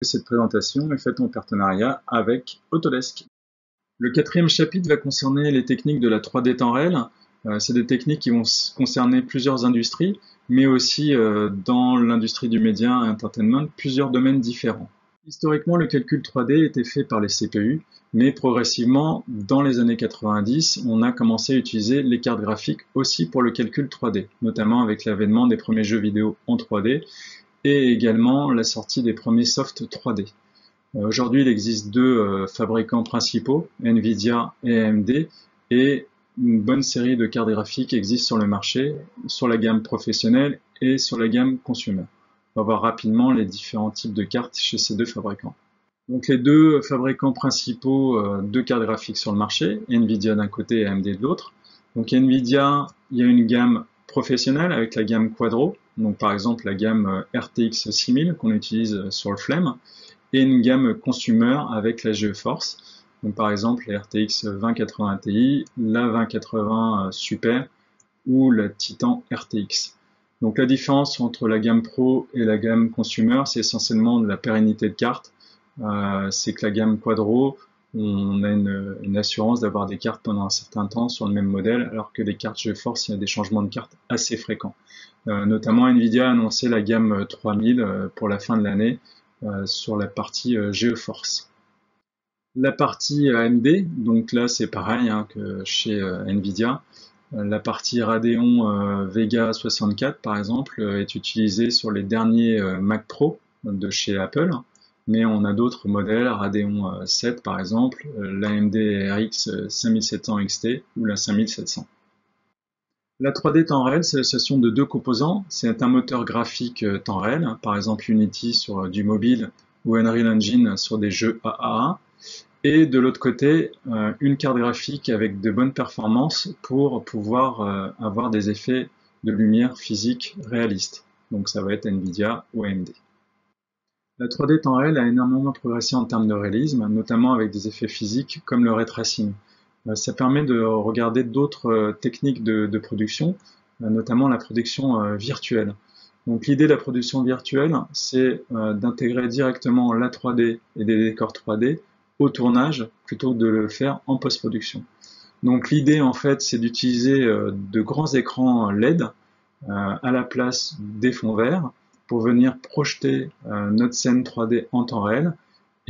Cette présentation est faite en partenariat avec Autodesk. Le quatrième chapitre va concerner les techniques de la 3D temps réel. C'est des techniques qui vont concerner plusieurs industries, mais aussi dans l'industrie du média et entertainment, plusieurs domaines différents. Historiquement, le calcul 3D était fait par les CPU, mais progressivement, dans les années 90, on a commencé à utiliser les cartes graphiques aussi pour le calcul 3D, notamment avec l'avènement des premiers jeux vidéo en 3D et également la sortie des premiers softs 3D. Aujourd'hui, il existe deux fabricants principaux, Nvidia et AMD, et une bonne série de cartes graphiques existe sur le marché, sur la gamme professionnelle et sur la gamme consumer. On va voir rapidement les différents types de cartes chez ces deux fabricants. Donc les deux fabricants principaux de cartes graphiques sur le marché, Nvidia d'un côté et AMD de l'autre. Donc Nvidia, il y a une gamme professionnelle avec la gamme Quadro, donc par exemple la gamme RTX 6000 qu'on utilise sur le Flame, et une gamme consumer avec la GeForce, donc par exemple la RTX 2080 Ti, la 2080 Super ou la Titan RTX. Donc la différence entre la gamme Pro et la gamme consumer, c'est essentiellement de la pérennité de carte. C'est que la gamme Quadro, on a une assurance d'avoir des cartes pendant un certain temps sur le même modèle, alors que les cartes GeForce, il y a des changements de cartes assez fréquents. Notamment Nvidia a annoncé la gamme 3000 pour la fin de l'année sur la partie GeForce. La partie AMD, donc là c'est pareil hein, que chez Nvidia. La partie Radeon Vega 64 par exemple est utilisée sur les derniers Mac Pro de chez Apple, mais on a d'autres modèles, Radeon 7 par exemple, l'AMD RX 5700 XT ou la 5700. La 3D temps réel, c'est l'association de deux composants. C'est un moteur graphique temps réel, par exemple Unity sur du mobile ou Unreal Engine sur des jeux AAA. Et de l'autre côté, une carte graphique avec de bonnes performances pour pouvoir avoir des effets de lumière physique réalistes. Donc ça va être Nvidia ou AMD. La 3D temps réel a énormément progressé en termes de réalisme, notamment avec des effets physiques comme le ray tracing. Ça permet de regarder d'autres techniques de production, notamment la production virtuelle. Donc l'idée de la production virtuelle, c'est d'intégrer directement la 3D et des décors 3D au tournage plutôt que de le faire en post-production. Donc l'idée en fait, c'est d'utiliser de grands écrans LED à la place des fonds verts pour venir projeter notre scène 3D en temps réel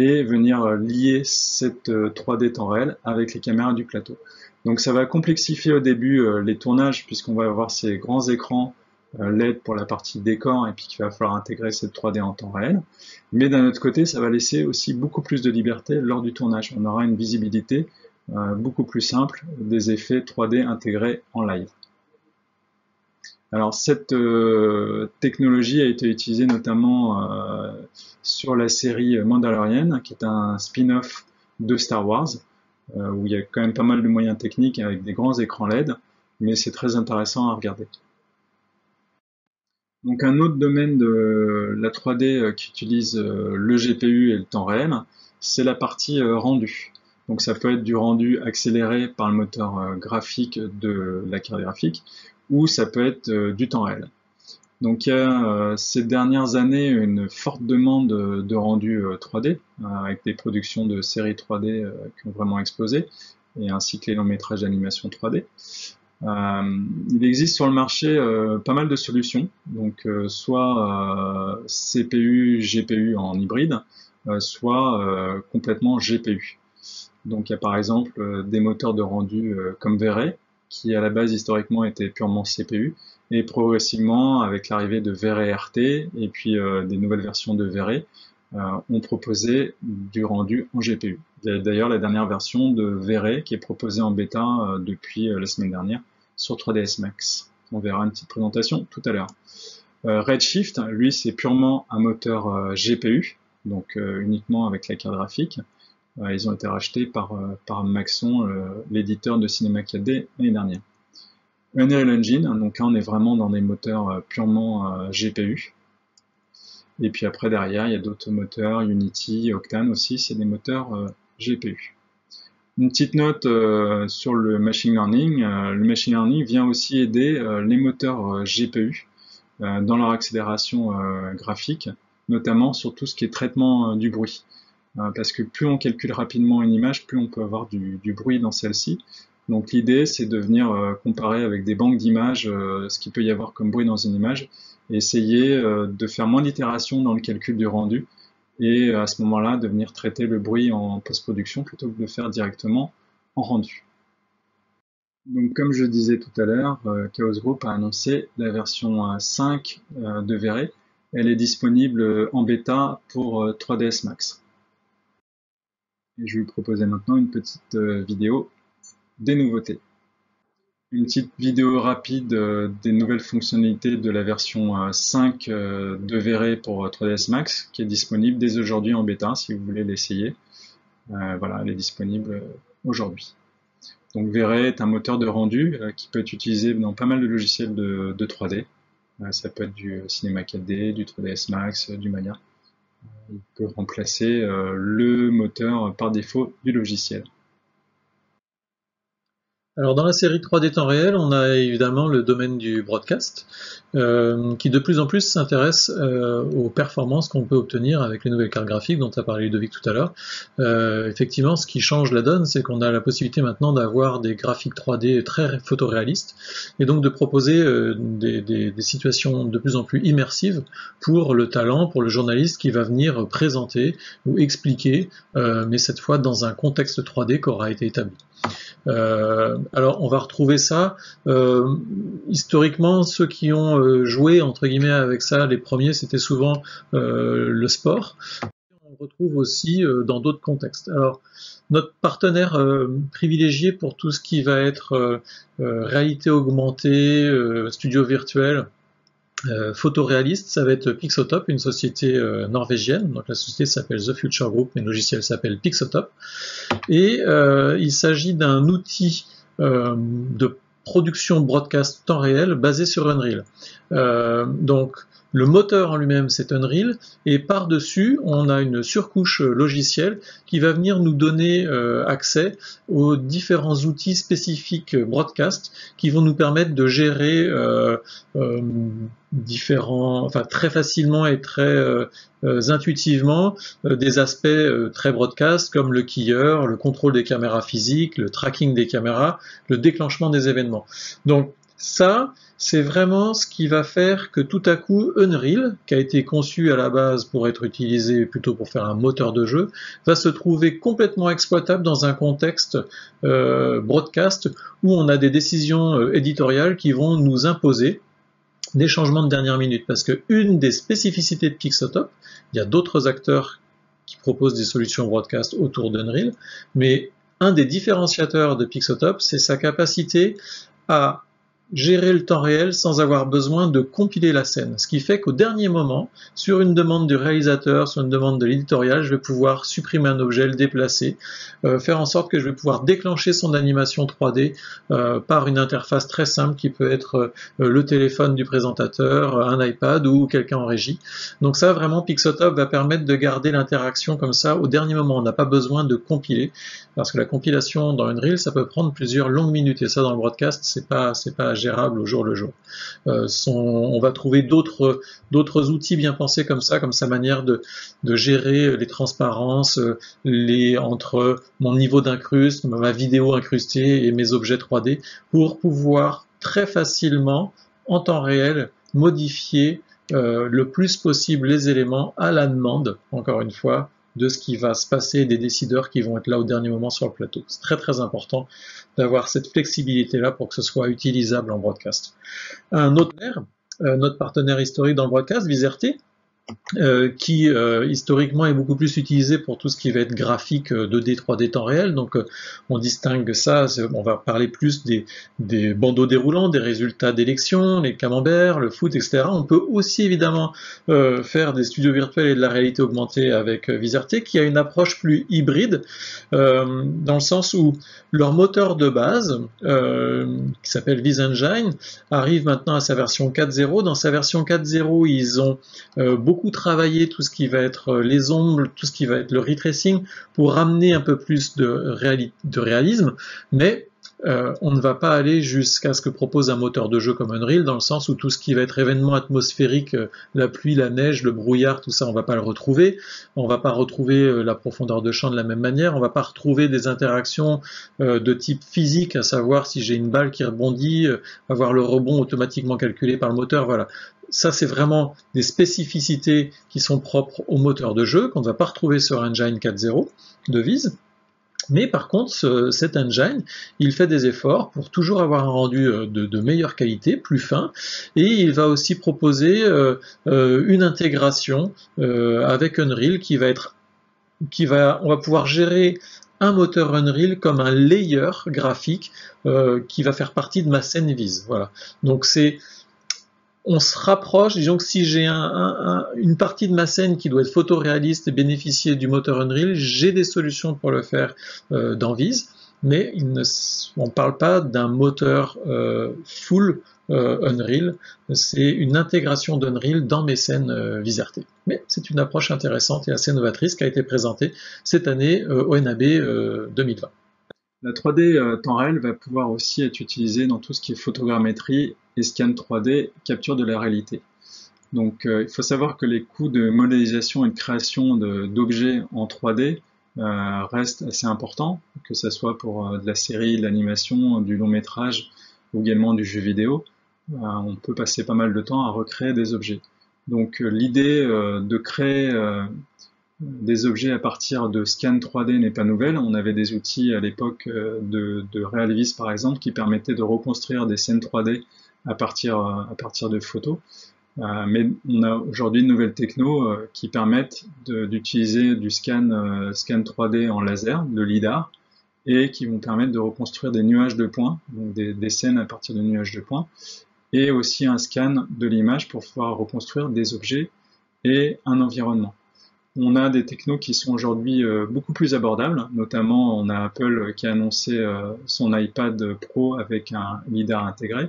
et venir lier cette 3D temps réel avec les caméras du plateau. Donc ça va complexifier au début les tournages puisqu'on va avoir ces grands écrans LED pour la partie décor et puis qu'il va falloir intégrer cette 3D en temps réel. Mais d'un autre côté, ça va laisser aussi beaucoup plus de liberté lors du tournage. On aura une visibilité beaucoup plus simple des effets 3D intégrés en live. Alors cette technologie a été utilisée notamment sur la série Mandalorian, qui est un spin-off de Star Wars, où il y a quand même pas mal de moyens techniques avec des grands écrans LED, mais c'est très intéressant à regarder. Donc un autre domaine de la 3D qui utilise le GPU et le temps réel, c'est la partie rendu. Donc ça peut être du rendu accéléré par le moteur graphique de la carte graphique, ou ça peut être du temps réel. Donc il y a ces dernières années une forte demande de rendu 3D, avec des productions de séries 3D qui ont vraiment explosé, et ainsi que les longs métrages d'animation 3D. Il existe sur le marché pas mal de solutions, donc soit CPU, GPU en hybride, soit complètement GPU. Donc il y a par exemple des moteurs de rendu comme V-Ray, qui à la base historiquement était purement CPU, et progressivement avec l'arrivée de V-Ray RT et puis des nouvelles versions de V-Ray, ont proposé du rendu en GPU. D'ailleurs la dernière version de V-Ray qui est proposée en bêta depuis la semaine dernière sur 3ds Max. On verra une petite présentation tout à l'heure. Redshift, lui, c'est purement un moteur GPU, donc uniquement avec la carte graphique. Ils ont été rachetés par Maxon, l'éditeur de Cinema 4D l'année dernière. Unreal Engine, donc là on est vraiment dans des moteurs purement GPU. Et puis après derrière il y a d'autres moteurs, Unity, Octane aussi, c'est des moteurs GPU. Une petite note sur le machine learning. Le machine learning vient aussi aider les moteurs GPU dans leur accélération graphique notamment sur tout ce qui est traitement du bruit. Parce que plus on calcule rapidement une image, plus on peut avoir du bruit dans celle-ci. Donc l'idée, c'est de venir comparer avec des banques d'images ce qu'il peut y avoir comme bruit dans une image, et essayer de faire moins d'itérations dans le calcul du rendu, et à ce moment-là, de venir traiter le bruit en post-production plutôt que de le faire directement en rendu. Donc comme je disais tout à l'heure, Chaos Group a annoncé la version 5 de V-Ray. Elle est disponible en bêta pour 3ds Max. Et je vais vous proposer maintenant une petite vidéo des nouveautés. Une petite vidéo rapide des nouvelles fonctionnalités de la version 5 de V-Ray pour 3ds Max, qui est disponible dès aujourd'hui en bêta si vous voulez l'essayer. Voilà, elle est disponible aujourd'hui. Donc V-Ray est un moteur de rendu qui peut être utilisé dans pas mal de logiciels de 3D. Ça peut être du Cinema 4D, du 3ds Max, du Maya. Il peut remplacer le moteur par défaut du logiciel. Alors dans la série 3D temps réel, on a évidemment le domaine du broadcast, qui de plus en plus s'intéresse aux performances qu'on peut obtenir avec les nouvelles cartes graphiques dont a parlé Ludovic tout à l'heure. Effectivement, ce qui change la donne, c'est qu'on a la possibilité maintenant d'avoir des graphiques 3D très photoréalistes, et donc de proposer des situations de plus en plus immersives pour le talent, pour le journaliste qui va venir présenter ou expliquer, mais cette fois dans un contexte 3D qui aura été établi. Alors on va retrouver ça, historiquement ceux qui ont joué entre guillemets avec ça, les premiers c'était souvent le sport. On retrouve aussi dans d'autres contextes. Alors notre partenaire privilégié pour tout ce qui va être réalité augmentée, studio virtuel, photoréaliste, ça va être Pixotop, une société norvégienne. Donc la société s'appelle The Future Group, mais le logiciel s'appelle Pixotop. Et il s'agit d'un outil de production broadcast temps réel basé sur Unreal. Donc le moteur en lui-même c'est Unreal, et par-dessus on a une surcouche logicielle qui va venir nous donner accès aux différents outils spécifiques broadcast qui vont nous permettre de gérer très facilement et très intuitivement des aspects très broadcast comme le keyer, le contrôle des caméras physiques, le tracking des caméras, le déclenchement des événements. Donc ça, c'est vraiment ce qui va faire que tout à coup Unreal, qui a été conçu à la base pour être utilisé plutôt pour faire un moteur de jeu, va se trouver complètement exploitable dans un contexte broadcast où on a des décisions éditoriales qui vont nous imposer des changements de dernière minute. Parce que une des spécificités de Pixotop, il y a d'autres acteurs qui proposent des solutions broadcast autour d'Unreal, mais un des différenciateurs de Pixotop, c'est sa capacité à gérer le temps réel sans avoir besoin de compiler la scène. Ce qui fait qu'au dernier moment, sur une demande du réalisateur, sur une demande de l'éditorial, je vais pouvoir supprimer un objet, le déplacer, faire en sorte que je vais pouvoir déclencher son animation 3D par une interface très simple qui peut être le téléphone du présentateur, un iPad ou quelqu'un en régie. Donc ça, vraiment, Pixotop va permettre de garder l'interaction comme ça au dernier moment. On n'a pas besoin de compiler, parce que la compilation dans Unreal, ça peut prendre plusieurs longues minutes, et ça dans le broadcast, c'est pas gérable au jour le jour. On va trouver d'autres outils bien pensés comme ça, comme sa manière de gérer les transparences, entre mon niveau d'incruste, ma vidéo incrustée et mes objets 3D, pour pouvoir très facilement, en temps réel, modifier le plus possible les éléments à la demande, encore une fois, de ce qui va se passer, des décideurs qui vont être là au dernier moment sur le plateau. C'est très très important d'avoir cette flexibilité-là pour que ce soit utilisable en broadcast. Un autre notre partenaire historique dans le broadcast, Viserté, qui historiquement est beaucoup plus utilisé pour tout ce qui va être graphique 2D, 3D temps réel. Donc on distingue ça, on va parler plus des bandeaux déroulants, des résultats d'élections, les camemberts, le foot, etc. On peut aussi évidemment faire des studios virtuels et de la réalité augmentée avec Viserté, qui a une approche plus hybride, dans le sens où leur moteur de base, qui s'appelle VisEngine, arrive maintenant à sa version 4.0. Dans sa version 4.0, ils ont beaucoup travaillé tout ce qui va être les ombres, tout ce qui va être le ray tracing, pour ramener un peu plus de réalisme, mais on ne va pas aller jusqu'à ce que propose un moteur de jeu comme Unreal, dans le sens où tout ce qui va être événement atmosphérique, la pluie, la neige, le brouillard, tout ça, on ne va pas le retrouver. On ne va pas retrouver la profondeur de champ de la même manière. On ne va pas retrouver des interactions de type physique, à savoir si j'ai une balle qui rebondit, avoir le rebond automatiquement calculé par le moteur. Voilà. Ça, c'est vraiment des spécificités qui sont propres au moteur de jeu, qu'on ne va pas retrouver sur Engine 4.0 de Viz. Mais par contre, cet engine, il fait des efforts pour toujours avoir un rendu de meilleure qualité, plus fin, et il va aussi proposer une intégration avec Unreal on va pouvoir gérer un moteur Unreal comme un layer graphique qui va faire partie de ma scène Viz. Voilà. Donc on se rapproche, disons que si j'ai une partie de ma scène qui doit être photoréaliste et bénéficier du moteur Unreal, j'ai des solutions pour le faire dans Viz, mais on ne parle pas d'un moteur full Unreal, c'est une intégration d'Unreal dans mes scènes VizRT. Mais c'est une approche intéressante et assez novatrice qui a été présentée cette année au NAB 2020. La 3D temps réel va pouvoir aussi être utilisée dans tout ce qui est photogrammétrie et scan 3D, capture de la réalité. Donc il faut savoir que les coûts de modélisation et de création d'objets en 3D restent assez importants, que ce soit pour de la série, de l'animation, du long métrage ou également du jeu vidéo. On peut passer pas mal de temps à recréer des objets. Donc l'idée de créer des objets à partir de scan 3D n'est pas nouvelle. On avait des outils à l'époque de RealViz par exemple qui permettaient de reconstruire des scènes 3D à partir de photos. Mais on a aujourd'hui de nouvelles technos qui permettent d'utiliser du scan 3D en laser, de LiDAR, et qui vont permettre de reconstruire des nuages de points, donc des scènes à partir de nuages de points, et aussi un scan de l'image pour pouvoir reconstruire des objets et un environnement. On a des technos qui sont aujourd'hui beaucoup plus abordables, notamment on a Apple qui a annoncé son iPad Pro avec un LiDAR intégré,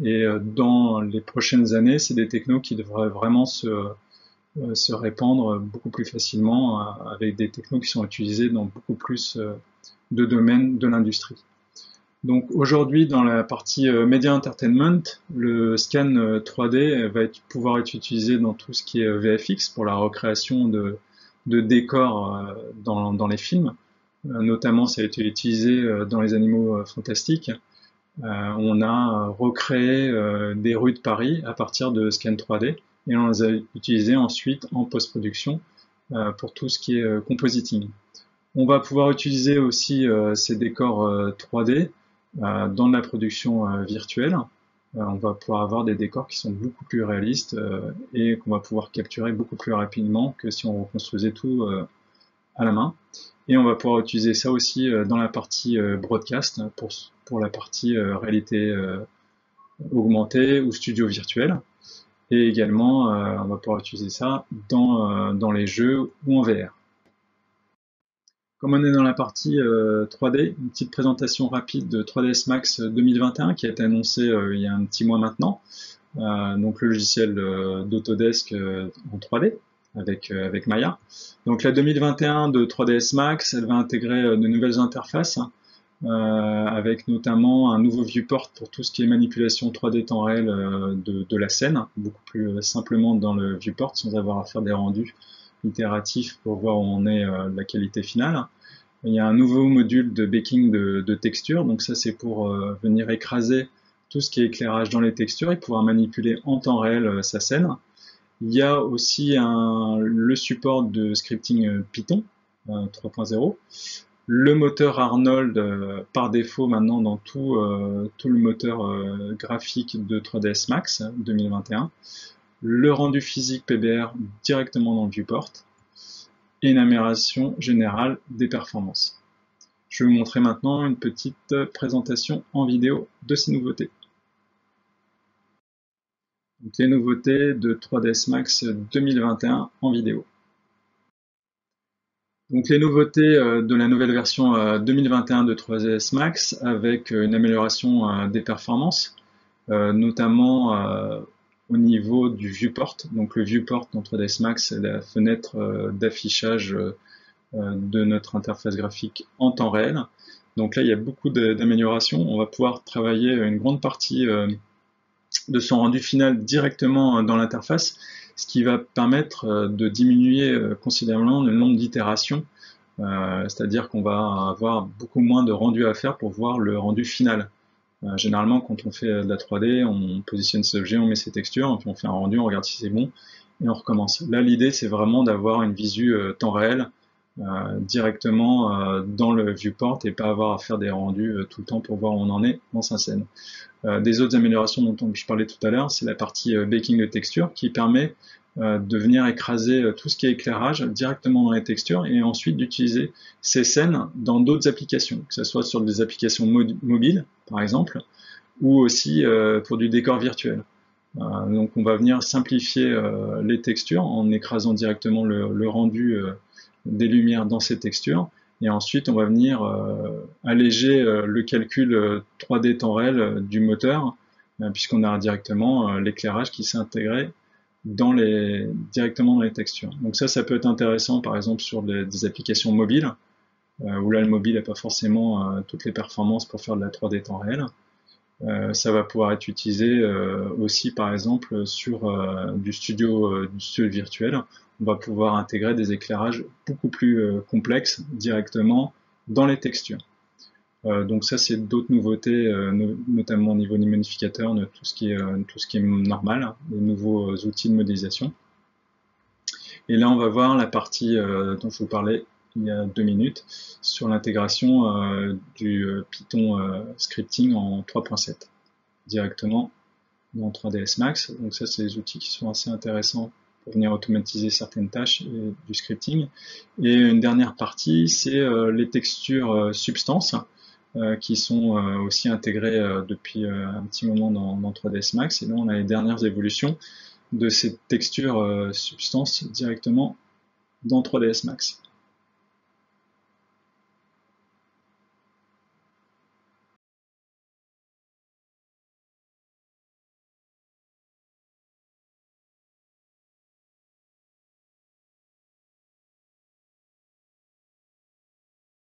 et dans les prochaines années, c'est des technos qui devraient vraiment se répandre beaucoup plus facilement avec des technos qui sont utilisés dans beaucoup plus de domaines de l'industrie. Donc aujourd'hui, dans la partie Media Entertainment, le scan 3D va pouvoir être utilisé dans tout ce qui est VFX pour la recréation de décors dans les films. Notamment, ça a été utilisé dans les Animaux Fantastiques. On a recréé des rues de Paris à partir de scan 3D et on les a utilisés ensuite en post-production pour tout ce qui est compositing. On va pouvoir utiliser aussi ces décors 3D dans la production virtuelle. On va pouvoir avoir des décors qui sont beaucoup plus réalistes et qu'on va pouvoir capturer beaucoup plus rapidement que si on reconstruisait tout à la main. Et on va pouvoir utiliser ça aussi dans la partie broadcast pour la partie réalité augmentée ou studio virtuel. Et également, on va pouvoir utiliser ça dans les jeux ou en VR. Comme on est dans la partie 3D, une petite présentation rapide de 3ds Max 2021 qui a été annoncée il y a un petit mois maintenant. Donc le logiciel d'Autodesk en 3D avec Maya. Donc la 2021 de 3ds Max, elle va intégrer de nouvelles interfaces avec notamment un nouveau viewport pour tout ce qui est manipulation 3D temps réel de la scène, beaucoup plus simplement dans le viewport sans avoir à faire des rendus itératif pour voir où on est la qualité finale. Il y a un nouveau module de baking de texture, donc ça c'est pour venir écraser tout ce qui est éclairage dans les textures et pouvoir manipuler en temps réel sa scène. Il y a aussi le support de scripting Python 3.0. Le moteur Arnold par défaut maintenant dans tout le moteur graphique de 3ds Max 2021. Le rendu physique PBR directement dans le viewport et une amélioration générale des performances. Je vais vous montrer maintenant une petite présentation en vidéo de ces nouveautés. Donc, les nouveautés de 3ds Max 2021 en vidéo. Donc les nouveautés de la nouvelle version 2021 de 3ds Max avec une amélioration des performances, notamment au niveau du viewport. Donc le viewport dans 3ds Max, c'est la fenêtre d'affichage de notre interface graphique en temps réel. Donc là, il y a beaucoup d'améliorations. On va pouvoir travailler une grande partie de son rendu final directement dans l'interface, ce qui va permettre de diminuer considérablement le nombre d'itérations, c'est-à-dire qu'on va avoir beaucoup moins de rendu à faire pour voir le rendu final. Généralement, quand on fait de la 3D, on positionne ses objets, on met ses textures, puis on fait un rendu, on regarde si c'est bon, et on recommence. Là, l'idée, c'est vraiment d'avoir une visu temps réel, directement dans le viewport, et pas avoir à faire des rendus tout le temps pour voir où on en est dans sa scène. Des autres améliorations dont je parlais tout à l'heure, c'est la partie baking de texture qui permet de venir écraser tout ce qui est éclairage directement dans les textures et ensuite d'utiliser ces scènes dans d'autres applications, que ce soit sur des applications mobiles par exemple, ou aussi pour du décor virtuel. Donc on va venir simplifier les textures en écrasant directement le rendu des lumières dans ces textures, et ensuite on va venir alléger le calcul 3D temps réel du moteur, puisqu'on a directement l'éclairage qui s'est intégré directement dans les textures. Donc ça peut être intéressant par exemple sur des applications mobiles, où là le mobile n'a pas forcément toutes les performances pour faire de la 3D temps réel. Ça va pouvoir être utilisé aussi par exemple sur du studio virtuel. On va pouvoir intégrer des éclairages beaucoup plus complexes directement dans les textures. Donc ça c'est d'autres nouveautés, notamment au niveau des modificateurs, de tout ce qui est normal, les nouveaux outils de modélisation. Et là on va voir la partie dont je vous parlais il y a 2 minutes sur l'intégration du Python scripting en 3.7 directement dans 3ds Max. Donc ça c'est des outils qui sont assez intéressants pour venir automatiser certaines tâches et du scripting. Et une dernière partie, c'est les textures substances qui sont aussi intégrées depuis un petit moment dans 3ds Max. Et là, on a les dernières évolutions de ces textures substances directement dans 3ds Max.